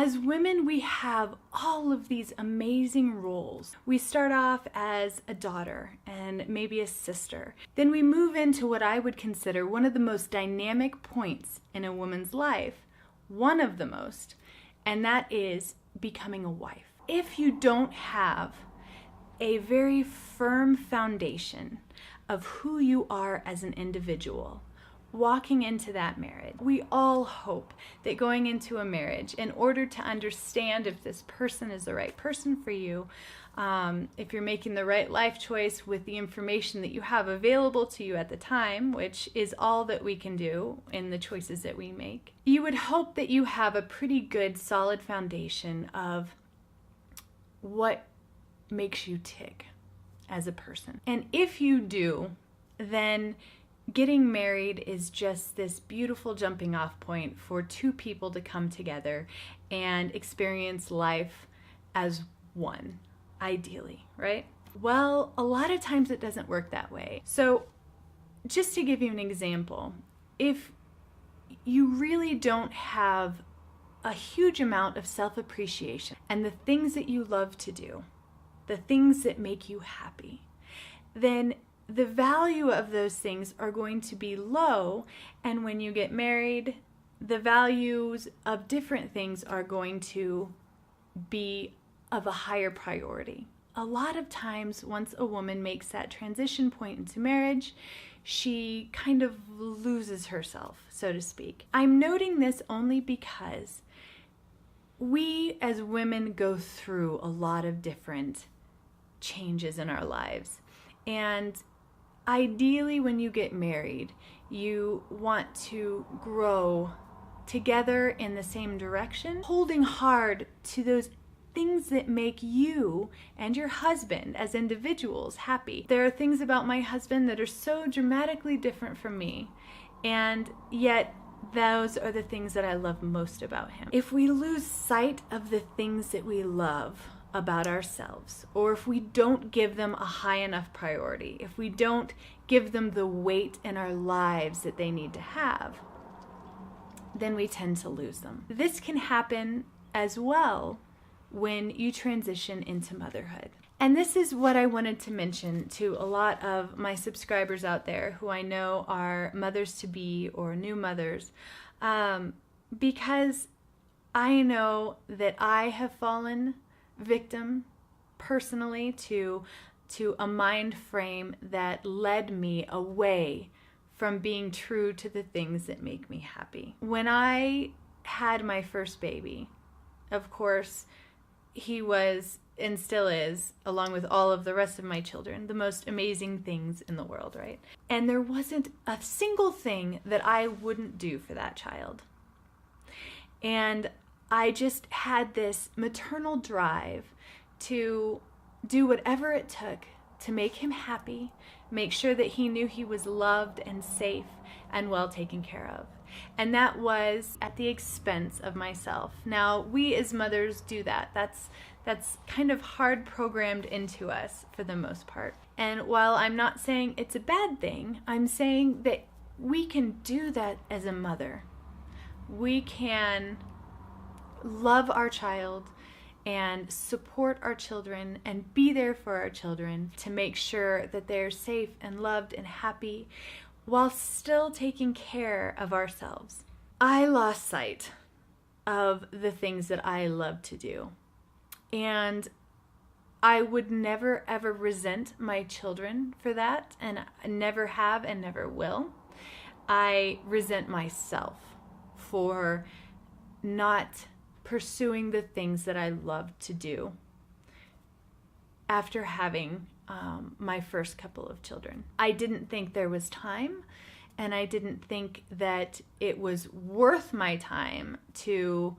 As women, we have all of these amazing roles. We start off as a daughter and maybe a sister. Then we move into what I would consider one of the most dynamic points in a woman's life, one of the most, and that is becoming a wife. If you don't have a very firm foundation of who you are as an individual, walking into that marriage, we all hope that going into a marriage, in order to understand if this person is the right person for you, if you're making the right life choice with the information that you have available to you at the time, which is all that we can do in the choices that we make, you would hope that you have a pretty good, solid foundation of what makes you tick as a person. And if you do, then getting married is just this beautiful jumping off point for two people to come together and experience life as one, ideally, right? Well, a lot of times it doesn't work that way. So just to give you an example, if you really don't have a huge amount of self-appreciation and the things that you love to do, the things that make you happy, then the value of those things are going to be low, and when you get married, the values of different things are going to be of a higher priority. A lot of times, once a woman makes that transition point into marriage, she kind of loses herself, so to speak. I'm noting this only because we as women go through a lot of different changes in our lives. And ideally, when you get married, you want to grow together in the same direction, holding hard to those things that make you and your husband as individuals happy. There are things about my husband that are so dramatically different from me, and yet those are the things that I love most about him. If we lose sight of the things that we love about ourselves, or if we don't give them a high enough priority, if we don't give them the weight in our lives that they need to have, then we tend to lose them. This can happen as well when you transition into motherhood. And this is what I wanted to mention to a lot of my subscribers out there who I know are mothers-to-be or new mothers, because I know that I have fallen victim personally to a mind frame that led me away from being true to the things that make me happy. When I had my first baby, of course, he was and still is, along with all of the rest of my children, the most amazing things in the world, right? And there wasn't a single thing that I wouldn't do for that child. And I just had this maternal drive to do whatever it took to make him happy, make sure that he knew he was loved and safe and well taken care of. And that was at the expense of myself. Now, we as mothers do that. That's kind of hard programmed into us for the most part. And while I'm not saying it's a bad thing, I'm saying that we can do that as a mother. We can love our child and support our children and be there for our children to make sure that they're safe and loved and happy while still taking care of ourselves. I lost sight of the things that I love to do. And I would never ever resent my children for that, and I never have and never will. I resent myself for not pursuing the things that I love to do after having my first couple of children. I didn't think there was time, and I didn't think that it was worth my time to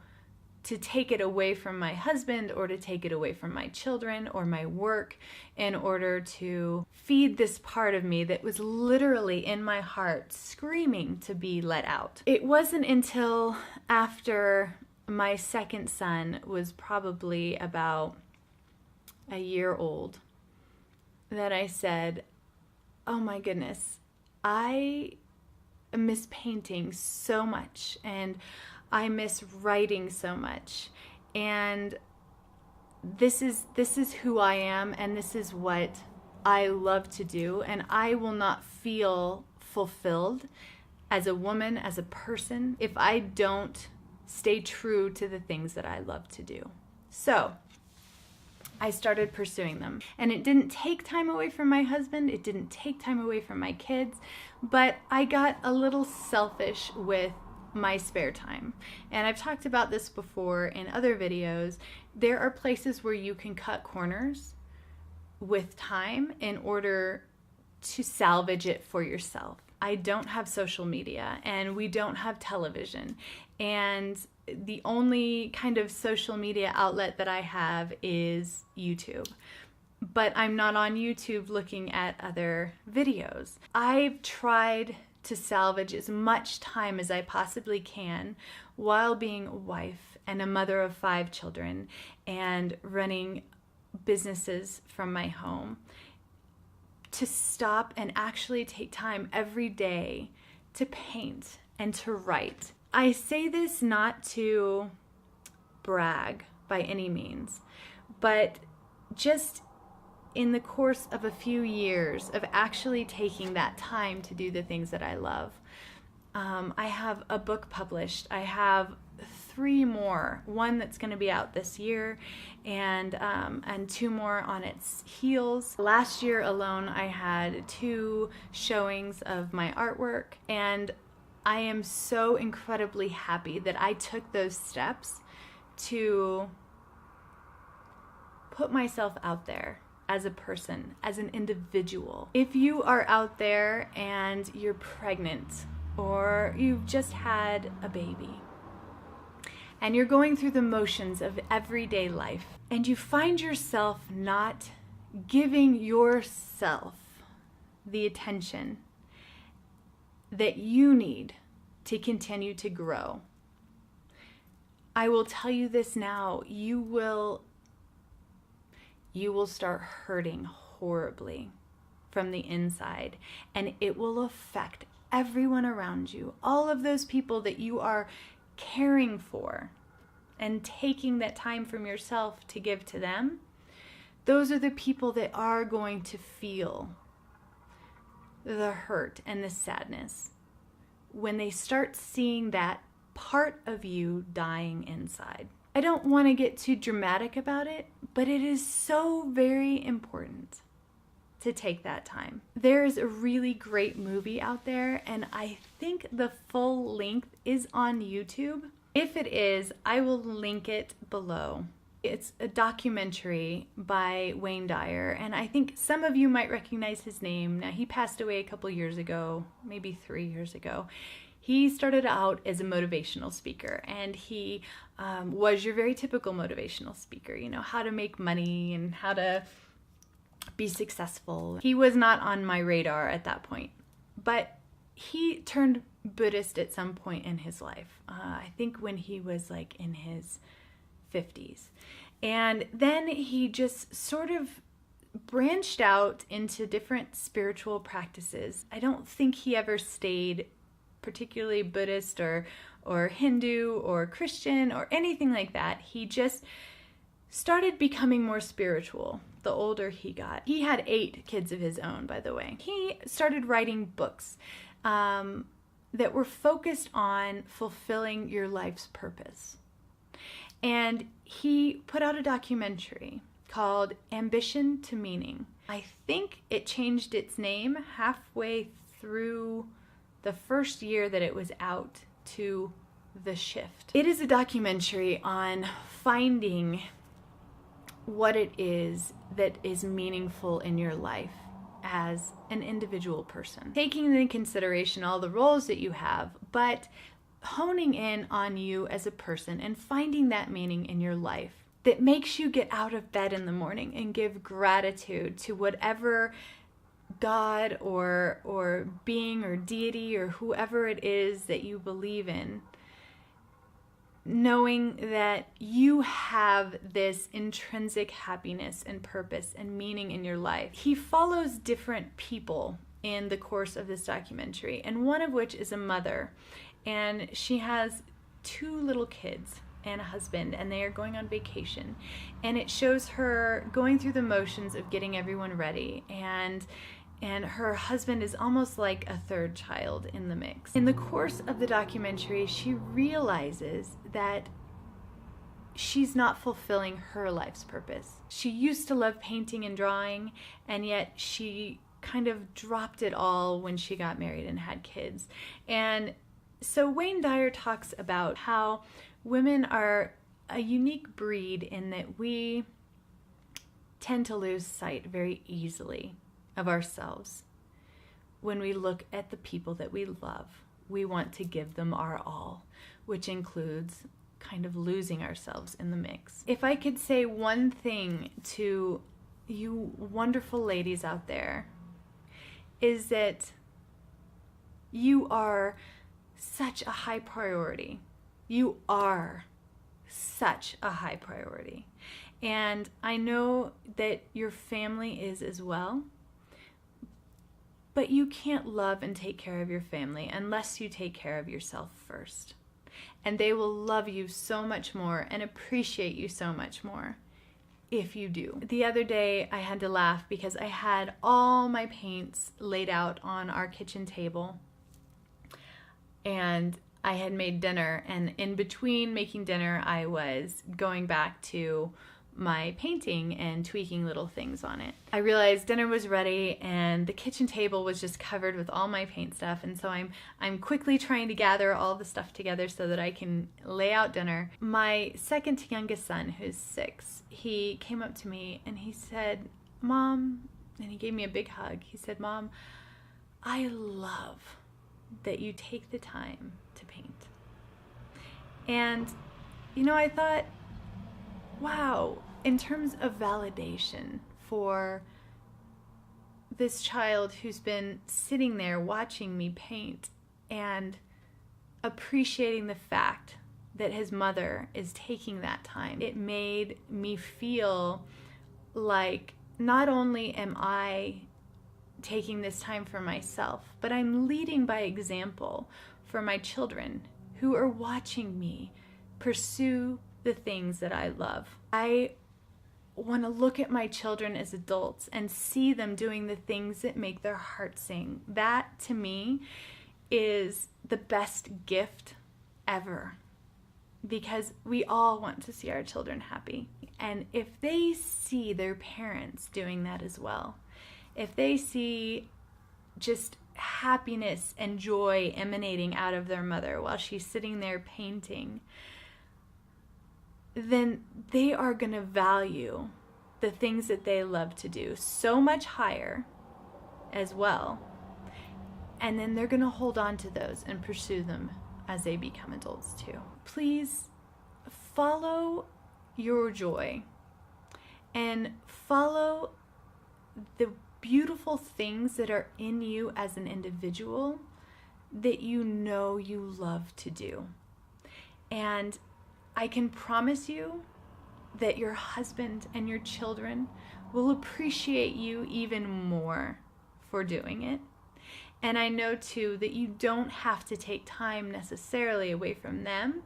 take it away from my husband or to take it away from my children or my work in order to feed this part of me that was literally in my heart screaming to be let out. It wasn't until after my second son was probably about a year old that I said, oh my goodness, I miss painting so much, and I miss writing so much, And this is who I am, and this is what I love to do, and I will not feel fulfilled as a woman, as a person, if I don't stay true to the things that I love to do. So I started pursuing them, and it didn't take time away from my husband, it didn't take time away from my kids, but I got a little selfish with my spare time. And I've talked about this before in other videos. There are places where you can cut corners with time in order to salvage it for yourself. I don't have social media, and we don't have television, and the only kind of social media outlet that I have is YouTube. But I'm not on YouTube looking at other videos. I've tried to salvage as much time as I possibly can while being a wife and a mother of 5 children and running businesses from my home, to stop and actually take time every day to paint and to write. I say this not to brag by any means, but just in the course of a few years of actually taking that time to do the things that I love. I have a book published. I have 3 more, one that's going to be out this year, and 2 more on its heels. Last year alone, I had 2 showings of my artwork, and I am so incredibly happy that I took those steps to put myself out there as a person, as an individual. If you are out there and you're pregnant, or you've just had a baby, and you're going through the motions of everyday life, and you find yourself not giving yourself the attention that you need to continue to grow, I will tell you this now, you will start hurting horribly from the inside, and it will affect everyone around you. All of those people that you are caring for and taking that time from yourself to give to them, those are the people that are going to feel the hurt and the sadness when they start seeing that part of you dying inside. I don't want to get too dramatic about it, but it is so very important to take that time. There is a really great movie out there, and I think the full length is on YouTube. If it is, I will link it below. It's a documentary by Wayne Dyer, and I think some of you might recognize his name. Now, he passed away a couple years ago, maybe 3 years ago. He started out as a motivational speaker, and he was your very typical motivational speaker, you know, how to make money and how to be successful. He was not on my radar at that point, but he turned Buddhist at some point in his life. I think when he was like in his 50s. And then he just sort of branched out into different spiritual practices. I don't think he ever stayed particularly Buddhist or Hindu or Christian or anything like that. He just started becoming more spiritual the older he got. He had 8 kids of his own, by the way. He started writing books that were focused on fulfilling your life's purpose. And he put out a documentary called Ambition to Meaning. I think it changed its name halfway through the first year that it was out to The Shift. It is a documentary on finding what it is that is meaningful in your life as an individual person. Taking into consideration all the roles that you have, but honing in on you as a person and finding that meaning in your life that makes you get out of bed in the morning and give gratitude to whatever God or being or deity or whoever it is that you believe in, knowing that you have this intrinsic happiness and purpose and meaning in your life. He follows different people in the course of this documentary, and one of which is a mother, and she has 2 little kids, and a husband, and they are going on vacation. And it shows her going through the motions of getting everyone ready, and her husband is almost like a third child in the mix. In the course of the documentary, she realizes that she's not fulfilling her life's purpose. She used to love painting and drawing, and yet she kind of dropped it all when she got married and had kids. And so Wayne Dyer talks about how women are a unique breed in that we tend to lose sight very easily of ourselves. When we look at the people that we love, we want to give them our all, which includes kind of losing ourselves in the mix. If I could say one thing to you wonderful ladies out there, is that you are such a high priority. You are such a high priority. And I know that your family is as well, but you can't love and take care of your family unless you take care of yourself first. And they will love you so much more and appreciate you so much more if you do. The other day I had to laugh because I had all my paints laid out on our kitchen table, and I had made dinner, and in between making dinner I was going back to my painting and tweaking little things on it. I realized dinner was ready and the kitchen table was just covered with all my paint stuff, and so I'm quickly trying to gather all the stuff together so that I can lay out dinner. My second youngest son, who's 6, he came up to me and he said, "Mom," and he gave me a big hug. He said, "Mom, I love that you take the time to paint." And I thought, wow, in terms of validation for this child who's been sitting there watching me paint and appreciating the fact that his mother is taking that time, it made me feel like not only am I taking this time for myself, but I'm leading by example for my children who are watching me pursue the things that I love. I want to look at my children as adults and see them doing the things that make their heart sing. That, to me, is the best gift ever, because we all want to see our children happy. And if they see their parents doing that as well, if they see just happiness and joy emanating out of their mother while she's sitting there painting, then they are going to value the things that they love to do so much higher as well. And then they're going to hold on to those and pursue them as they become adults too. Please follow your joy and follow the beautiful things that are in you as an individual that you know you love to do. And I can promise you that your husband and your children will appreciate you even more for doing it. And I know too that you don't have to take time necessarily away from them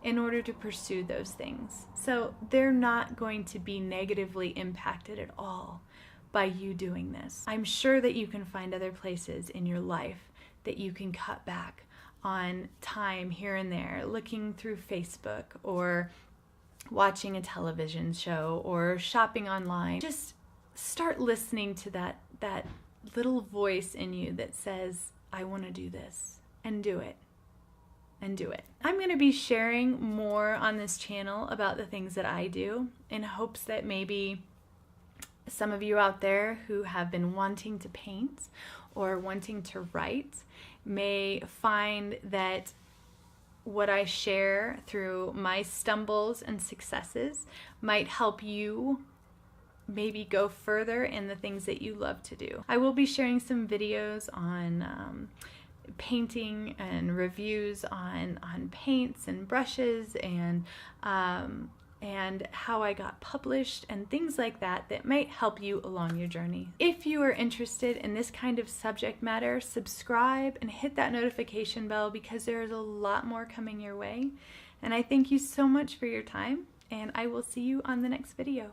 in order to pursue those things. So they're not going to be negatively impacted at all by you doing this. I'm sure that you can find other places in your life that you can cut back on time here and there, looking through Facebook or watching a television show or shopping online. Just start listening to that little voice in you that says, I want to do this, and do it. And do it. I'm going to be sharing more on this channel about the things that I do in hopes that maybe some of you out there who have been wanting to paint or wanting to write may find that what I share through my stumbles and successes might help you maybe go further in the things that you love to do. I will be sharing some videos on painting and reviews on paints and brushes and how I got published and things like that that might help you along your journey. If you are interested in this kind of subject matter, subscribe and hit that notification bell, because there is a lot more coming your way, And I thank you so much for your time, and I will see you on the next video.